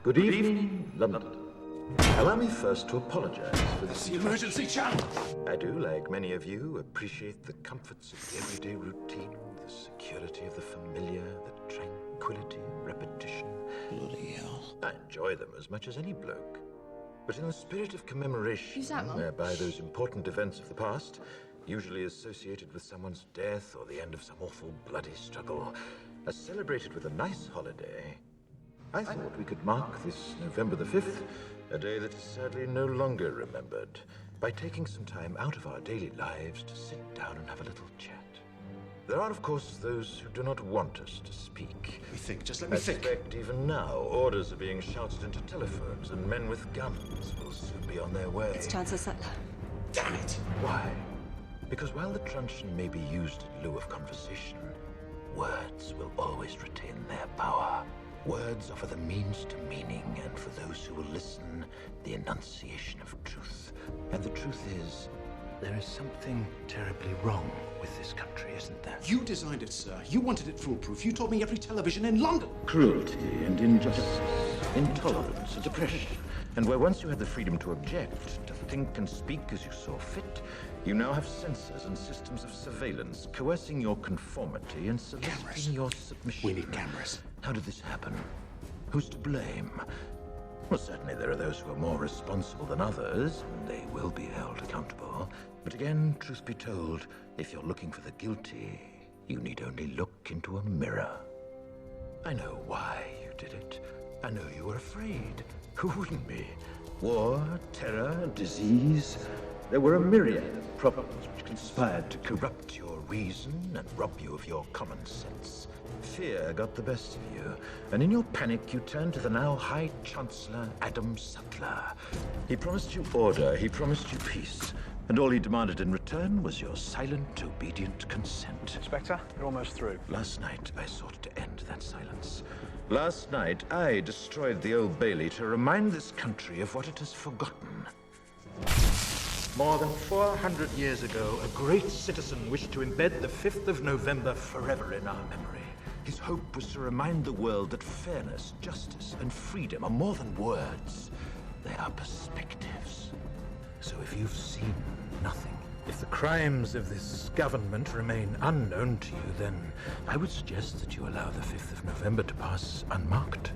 Good evening, London. Allow me first to apologize for this. The emergency channel! I do, like many of you, appreciate the comforts of the everyday routine, the security of the familiar, the tranquility of repetition. Bloody hell. I enjoy them as much as any bloke. But in the spirit of commemoration, Who's that, Mum? whereby those important events of the past, usually associated with someone's death or the end of some awful bloody struggle, are celebrated with a nice holiday, I thought we could mark this November the 5th, a day that is sadly no longer remembered, by taking some time out of our daily lives to sit down and have a little chat. There are, of course, those who do not want us to speak. Let me think, just let me I think. suspect even now, orders are being shouted into telephones, and men with guns will soon be on their way. It's Chancellor Sutler. Damn it! Why? Because while the truncheon may be used in lieu of conversation, words will always retain their power. Words offer the means to meaning, and for those who will listen, the enunciation of truth. And the truth is, there is something terribly wrong with this country, isn't there? You designed it, sir. You wanted it foolproof. You told me every television in London. Cruelty and injustice, intolerance and oppression. And where once you had the freedom to object, to think and speak as you saw fit, you now have censors and systems of surveillance coercing your conformity and Cameras. soliciting your submission. We need cameras. How did this happen? Who's to blame? Well, certainly there are those who are more responsible than others, and they will be held accountable. But again, truth be told, if you're looking for the guilty, you need only look into a mirror. I know why you did it. I know you were afraid. Who wouldn't be? War, terror, disease. There were a myriad of problems which conspired to corrupt your reason and rob you of your common sense. Fear got the best of you, and in your panic you turned to the now High Chancellor Adam Sutler. He promised you order, he promised you peace, and all he demanded in return was your silent, obedient consent. Inspector, you're almost through. Last night, I sought to end that silence. Last night, I destroyed the Old Bailey to remind this country of what it has forgotten. More than 400 years ago, a great citizen wished to embed the 5th of November forever in our memory. His hope was to remind the world that fairness, justice, and freedom are more than words. They are perspectives. So if you've seen nothing, if the crimes of this government remain unknown to you, then I would suggest that you allow the 5th of November to pass unmarked.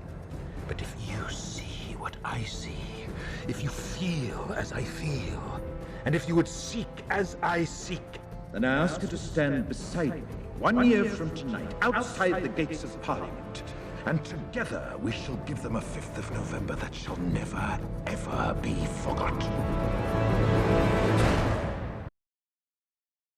But if you see what I see, if you feel as I feel, and if you would seek as I seek, then I ask you to stand beside me 1 year from tonight, outside the gates of Parliament. And together we shall give them a 5th of November that shall never, ever be forgotten.